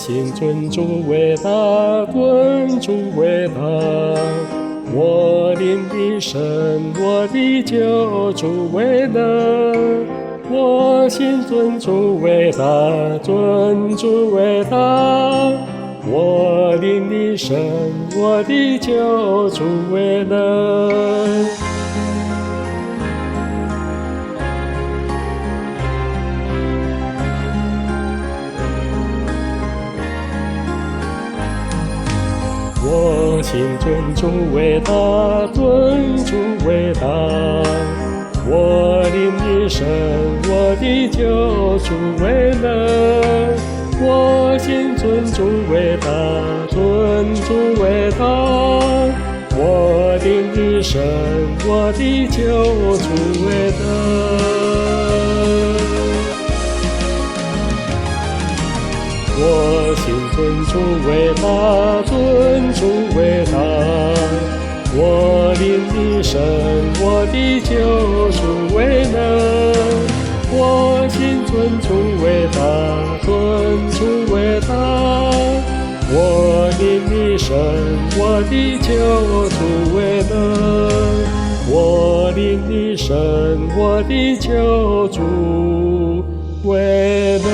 心尊主伟大，尊主伟大。我灵的神，我的救主伟大。我心尊主伟大，尊主伟大。我灵的神，我的救主伟大。我心尊主伟大，尊主伟大。我灵的神，我的救主伟大。我心尊主伟大，尊主伟大。我灵的神，我的救主伟大。我心尊主伟大，尊主伟大。我灵的神，我的救主伟大。我心尊主伟大，尊主伟大。我灵的神，我的救主伟大。我灵的神，我的救主伟大。